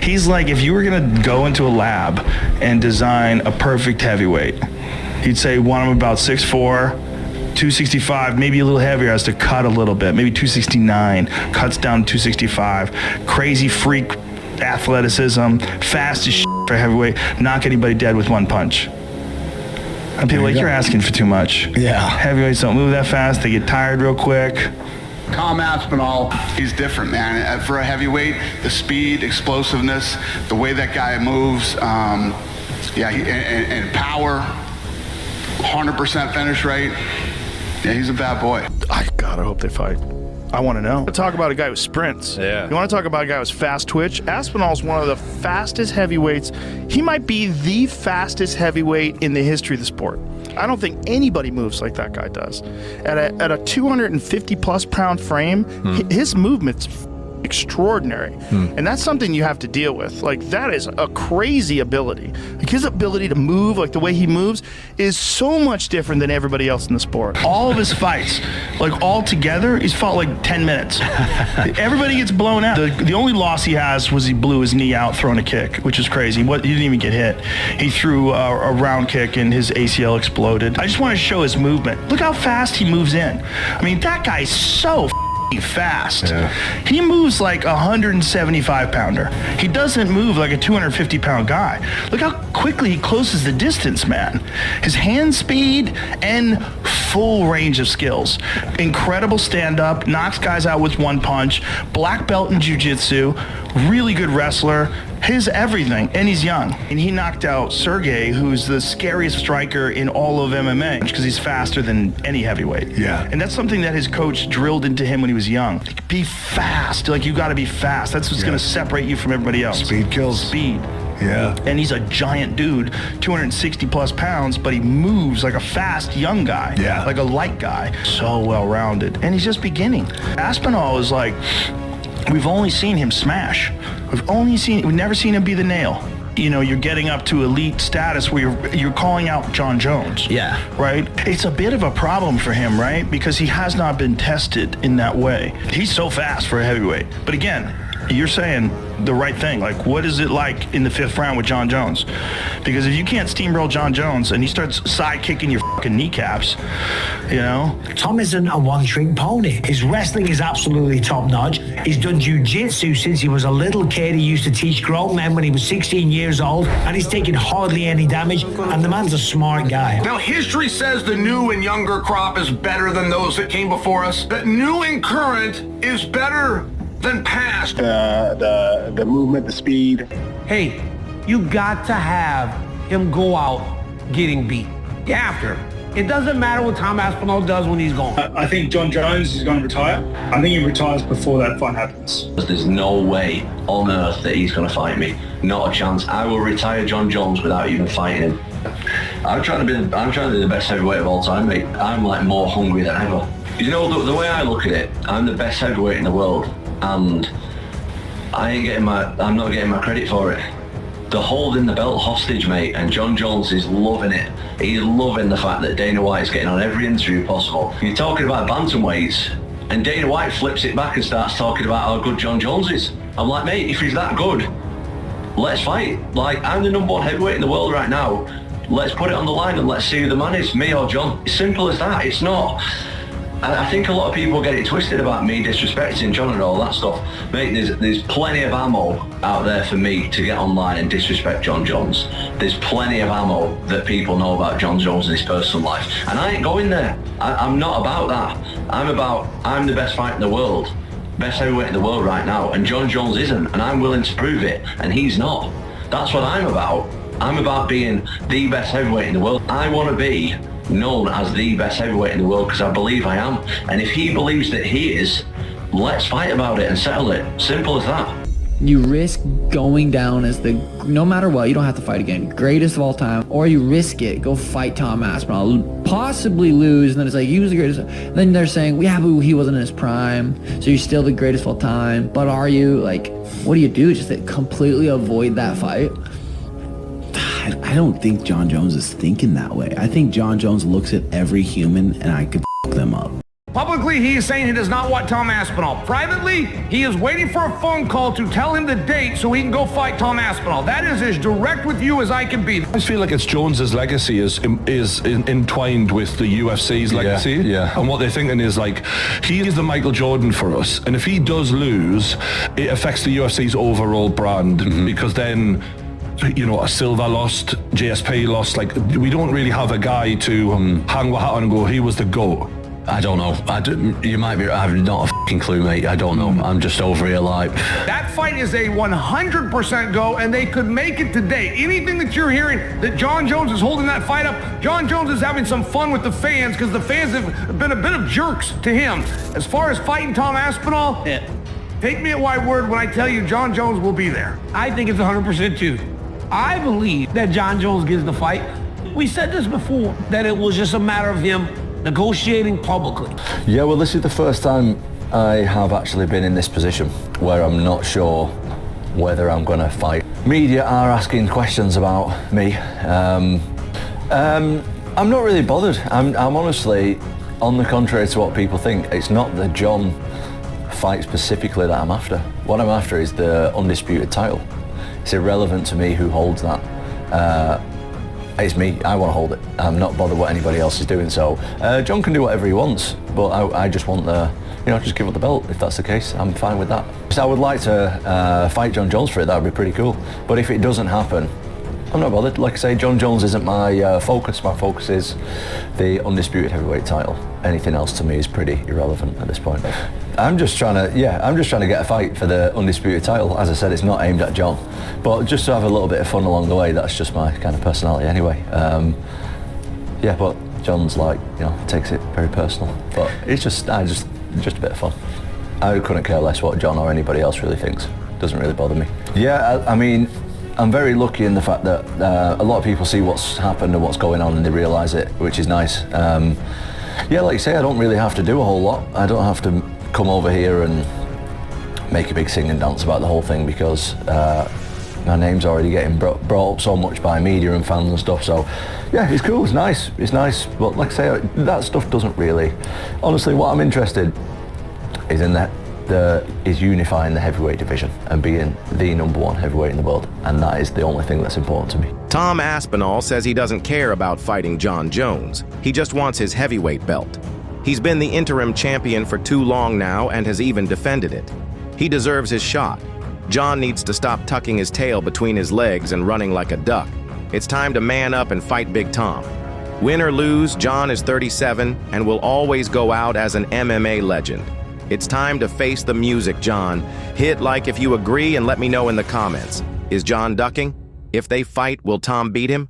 He's like, if you were gonna go into a lab and design a perfect heavyweight, he'd say want him about 6'4", 265, maybe a little heavier, has to cut a little bit, maybe 269, cuts down to 265, crazy freak athleticism, fast as shit for heavyweight, knock anybody dead with one punch. And people are like, you're asking for too much. Yeah. Heavyweights don't move that fast, they get tired real quick. Tom Aspinall, he's different, man. For a heavyweight, the speed, explosiveness, the way that guy moves, and power, 100% finish rate. Yeah, he's a bad boy. I gotta hope they fight. I want to know. Talk about a guy who sprints. Yeah. You want to talk about a guy who's fast twitch? Aspinall's one of the fastest heavyweights. He might be the fastest heavyweight in the history of the sport. I don't think anybody moves like that guy does. At a 250 plus pound frame, his movement's extraordinary. And that's something you have to deal with. Like, that is a crazy ability. Like, his ability to move, like the way he moves, is so much different than everybody else in the sport. All of his fights, like all together, he's fought like 10 minutes. Everybody gets blown out. The only loss he has was he blew his knee out throwing a kick, which is crazy. He didn't even get hit. He threw a round kick and his ACL exploded. I just want to show his movement. Look how fast he moves in. I mean, that guy's so fast. Yeah. He moves like a 175 pounder. He doesn't move like a 250 pound guy. Look how quickly he closes the distance, man. His hand speed and full range of skills. Incredible stand-up, knocks guys out with one punch, black belt in jiu-jitsu, really good wrestler, his everything, and he's young. And he knocked out Sergey, who's the scariest striker in all of MMA, because he's faster than any heavyweight. Yeah. And that's something that his coach drilled into him when he was young. Like, be fast. Like, you gotta be fast. That's what's gonna separate you from everybody else. Speed kills. Speed. Yeah. And he's a giant dude, 260 plus pounds, but he moves like a fast young guy. Yeah. Like a light guy. So well-rounded. And he's just beginning. Aspinall is like, we've only seen him smash. We've never seen him be the nail. You know, you're getting up to elite status where you're calling out Jon Jones. Yeah. Right? It's a bit of a problem for him, right? Because he has not been tested in that way. He's so fast for a heavyweight. But again, you're saying the right thing. Like, what is it like in the 5th round with Jon Jones? Because if you can't steamroll Jon Jones and he starts side kicking your fucking kneecaps, you know? Tom isn't a one-trick pony. His wrestling is absolutely top-notch. He's done jiu-jitsu since he was a little kid. He used to teach grown men when he was 16 years old, and he's taken hardly any damage, and the man's a smart guy. Now, history says the new and younger crop is better than those that came before us. That new and current is better than past. The movement, the speed. Hey, you got to have him go out getting beat. You have to. It doesn't matter what Tom Aspinall does when he's gone. I think Jon Jones is going to retire. I think he retires before that fight happens. There's no way on earth that he's going to fight me. Not a chance. I will retire Jon Jones without even fighting him. I'm trying to be the best heavyweight of all time, mate. I'm like more hungry than ever. You know, the way I look at it, I'm the best heavyweight in the world, and I'm not getting my credit for it. They're holding the belt hostage, mate, and Jon Jones is loving it. He's loving the fact that Dana White's getting on every interview possible. You're talking about bantamweights, and Dana White flips it back and starts talking about how good Jon Jones is. I'm like, mate, if he's that good, let's fight. Like, I'm the #1 heavyweight in the world right now. Let's put it on the line and let's see who the man is, me or Jon. It's simple as that. It's not. I think a lot of people get it twisted about me disrespecting Jon and all that stuff. Mate, there's plenty of ammo out there for me to get online and disrespect Jon Jones. There's plenty of ammo that people know about Jon Jones and his personal life. And I ain't going there. I'm not about that. I'm the best fighter in the world, best heavyweight in the world right now, and Jon Jones isn't, and I'm willing to prove it, and he's not. That's what I'm about. I'm about being the best heavyweight in the world. I want to be known as the best heavyweight in the world because I believe I am. And if he believes that he is, let's fight about it and settle it. Simple as that. You risk going down as the, no matter what, you don't have to fight again, greatest of all time, or you risk it, go fight Tom Aspinall, possibly lose, and then it's like, he was the greatest. Then they're saying, yeah, but he wasn't in his prime, so you're still the greatest of all time. But are you? Like, what do you do? Just to completely avoid that fight? I don't think Jon Jones is thinking that way. I think Jon Jones looks at every human and I could f them up. Publicly, he is saying he does not want Tom Aspinall. Privately, he is waiting for a phone call to tell him the date so he can go fight Tom Aspinall. That is as direct with you as I can be. I just feel like it's Jones's legacy is entwined with the UFC's legacy. Yeah. And what they're thinking is like, he is the Michael Jordan for us. And if he does lose, it affects the UFC's overall brand because then, you know, a Silva lost, GSP lost. Like, we don't really have a guy to hang my hat on and go, he was the GOAT. I don't know. You might be. I have not a fucking clue, mate. I don't know. I'm just over here like. That fight is a 100% go, and they could make it today. Anything that you're hearing that Jon Jones is holding that fight up, Jon Jones is having some fun with the fans because the fans have been a bit of jerks to him. As far as fighting Tom Aspinall, take me at my word when I tell you Jon Jones will be there. I think it's 100% too. I believe that Jon Jones gets the fight. We said this before, that it was just a matter of him negotiating publicly. Yeah, well, this is the first time I have actually been in this position where I'm not sure whether I'm going to fight. Media are asking questions about me. I'm not really bothered. I'm honestly, on the contrary to what people think, it's not the Jon fight specifically that I'm after. What I'm after is the undisputed title. It's irrelevant to me who holds that. It's me, I want to hold it. I'm not bothered what anybody else is doing, so Jon can do whatever he wants, but I just want just give up the belt. If that's the case, I'm fine with that. So I would like to fight Jon Jones for it. That would be pretty cool. But if it doesn't happen, I'm not bothered. Like I say, Jon Jones isn't my focus. My focus is the undisputed heavyweight title. Anything else to me is pretty irrelevant at this point. I'm just trying to get a fight for the undisputed title. As I said, it's not aimed at Jon, but just to have a little bit of fun along the way. That's just my kind of personality anyway. But Jon's like, takes it very personal. But it's just a bit of fun. I couldn't care less what Jon or anybody else really thinks. Doesn't really bother me. Yeah, I mean, I'm very lucky in the fact that a lot of people see what's happened and what's going on and they realise it, which is nice. Like you say, I don't really have to do a whole lot. I don't have to come over here and make a big sing and dance about the whole thing because my name's already getting brought up so much by media and fans and stuff. So yeah, it's cool, it's nice. But like I say, that stuff doesn't really, honestly, what I'm interested is in is unifying the heavyweight division and being the #1 heavyweight in the world, and that is the only thing that's important to me. Tom Aspinall says he doesn't care about fighting Jon Jones. He just wants his heavyweight belt. He's been the interim champion for too long now and has even defended it. He deserves his shot. Jon needs to stop tucking his tail between his legs and running like a duck. It's time to man up and fight Big Tom. Win or lose, Jon is 37 and will always go out as an MMA legend. It's time to face the music, Jon. Hit like if you agree and let me know in the comments. Is Jon ducking? If they fight, will Tom beat him?